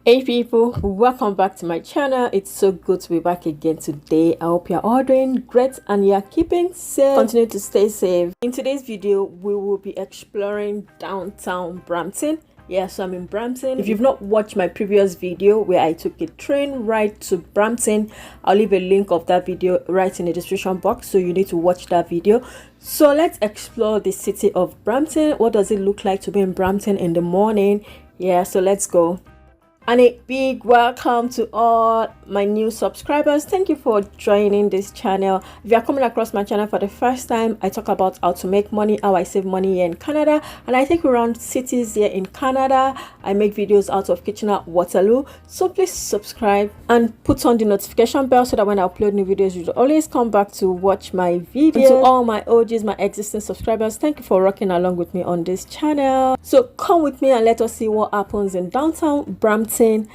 Hey people, welcome back to my channel. It's so good to be back again today. I hope you're all doing great and you're keeping safe. Continue to stay safe. In today's video, we will be exploring downtown Brampton. So I'm in Brampton. If you've not watched my previous video where I took a train ride to Brampton, I'll leave a link of that video right in the description box, so you need to watch that video. So let's explore the city of Brampton. What does it look like to be in Brampton in the morning? So let's go. And a big welcome to all my new subscribers. Thank you for joining this channel. If you are coming across my channel for the first time, I talk about how to make money, how I save money here in Canada, and I take you around cities here in Canada. I make videos out of Kitchener, Waterloo. So please subscribe and put on the notification bell so that when I upload new videos, you'll always come back to watch my videos. And to all my OGs, my existing subscribers, thank you for rocking along with me on this channel. So come with me and let us see what happens in downtown Brampton. Here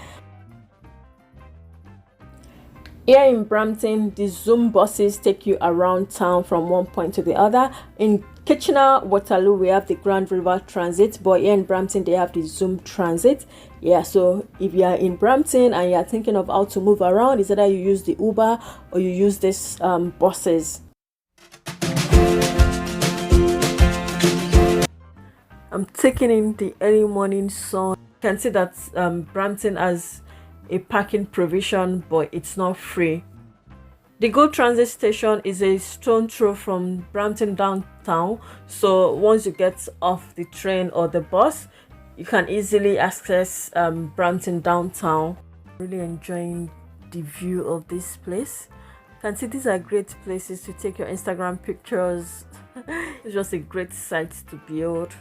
in Brampton, the Zoom buses take you around town from one point to the other. In Kitchener, Waterloo, we have the Grand River Transit, but here in Brampton, they have the Zoom Transit. So if you are in Brampton and you are thinking of how to move around, it's either you use the Uber or you use this buses. I'm taking in the early morning sun. You can see that Brampton has a parking provision, but it's not free. The GO Transit station is a stone throw from Brampton downtown, so once you get off the train or the bus, you can easily access Brampton downtown. Really enjoying the view of this place. You can see these are great places to take your Instagram pictures. It's just a great sight to behold.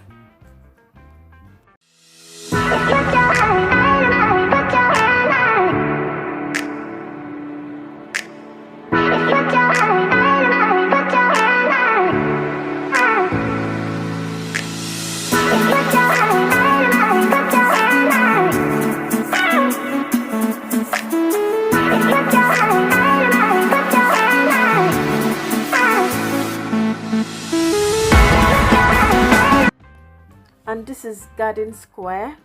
And this is Garden Square.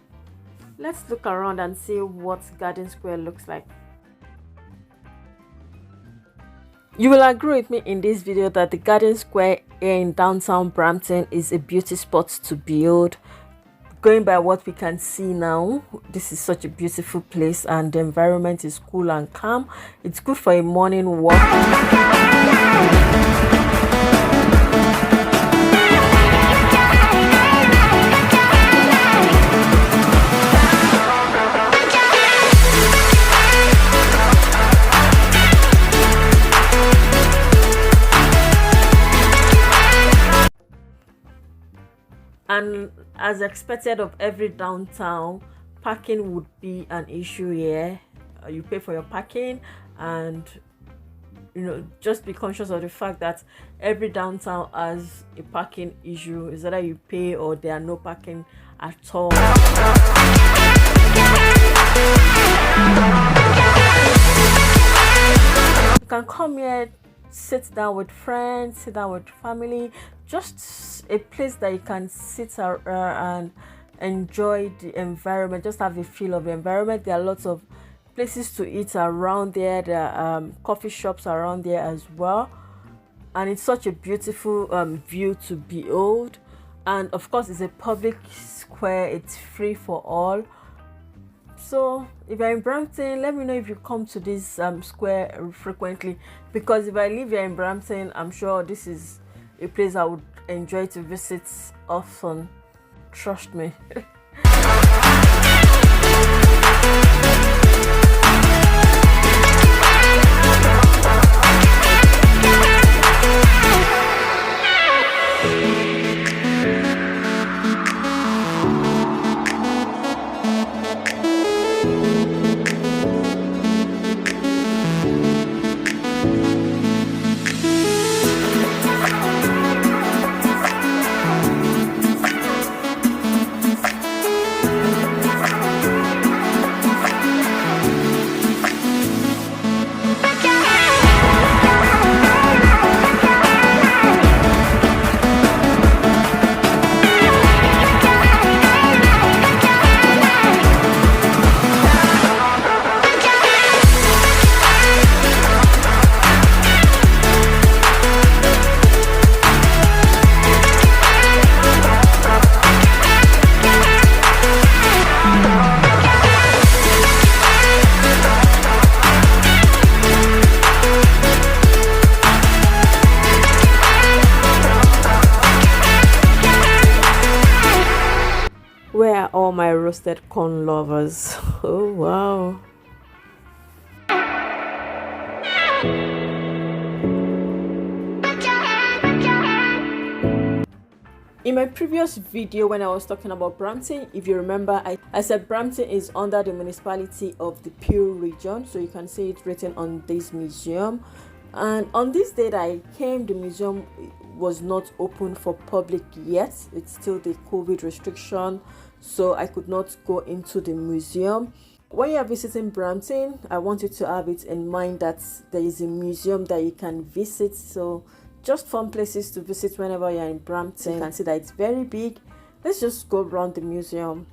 Let's look around and see what Garden Square looks like. You will agree with me in this video that the Garden Square here in downtown Brampton is a beauty spot to behold. Going by what we can see now, this is such a beautiful place and the environment is cool and calm. It's good for a morning walk. And as expected of every downtown, parking would be an issue here. You pay for your parking, and just be conscious of the fact that every downtown has a parking issue. Is either you pay or there are no parking at all. You can come here, sit down with friends, sit down with family, just a place that you can sit and enjoy the environment, just have a feel of the environment. There are lots of places to eat around there. There are coffee shops around there as well, and it's such a beautiful view to behold. And of course, it's a public square, it's free for all. So if you're in Brampton, let me know if you come to this square frequently, because if I live here in Brampton, I'm sure this is a place I would enjoy to visit often. Trust me. are all my roasted corn lovers. Oh wow. In my previous video when I was talking about Brampton, if you remember, I said Brampton is under the municipality of the Peel region, so you can see it written on this museum. And on this day that I came, the museum was not open for public yet. It's still the COVID restriction, so I could not go into the museum. When you are visiting Brampton, I want you to have it in mind that there is a museum that you can visit. So just fun places to visit whenever you're in Brampton. You can see that it's very big. Let's just go around the museum.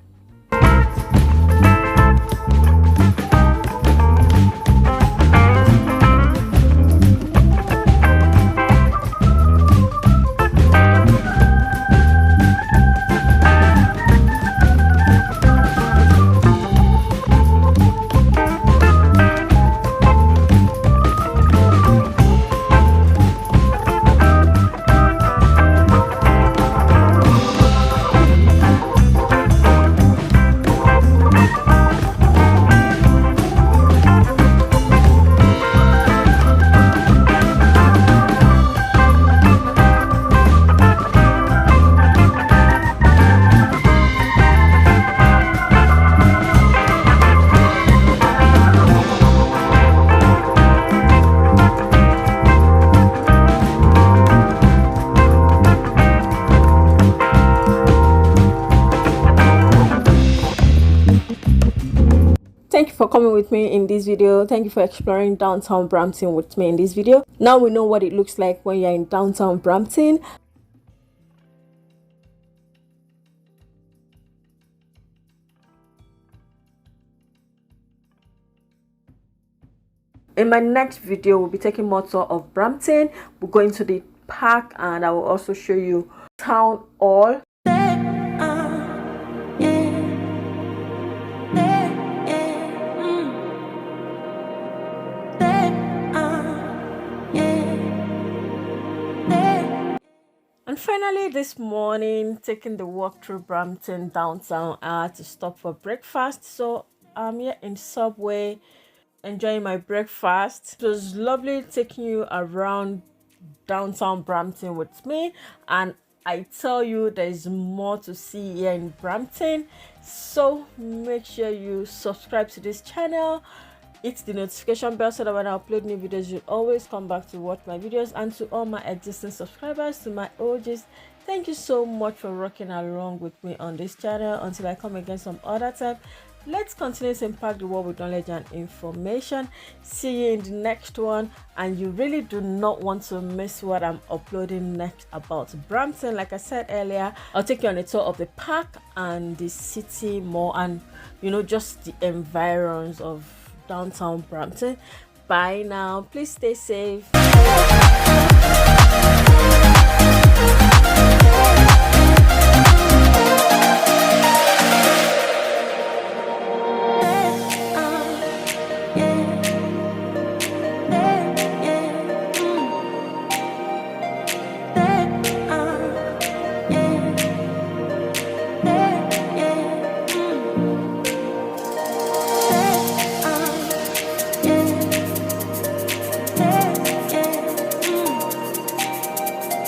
Thank you for coming with me in this video. Thank you for exploring downtown Brampton with me in this video. Now we know what it looks like when you're in downtown Brampton. In my next video, we'll be taking more tour of Brampton. We'll go into the park and I will also show you town hall. And finally, this morning, taking the walk through Brampton downtown, I had to stop for breakfast. So I'm here in Subway, enjoying my breakfast. It was lovely taking you around downtown Brampton with me. And I tell you, there's more to see here in Brampton. So make sure you subscribe to this channel. Hit the notification bell so that when I upload new videos, you'll always come back to watch my videos. And to all my existing subscribers, to my OGs, thank you so much for rocking along with me on this channel. Until I come again some other time, let's continue to impact the world with knowledge and information. See you in the next one, and you really do not want to miss what I'm uploading next about Brampton. Like I said earlier, I'll take you on a tour of the park and the city more, and just the environs of downtown Brampton. Bye now. Please stay safe.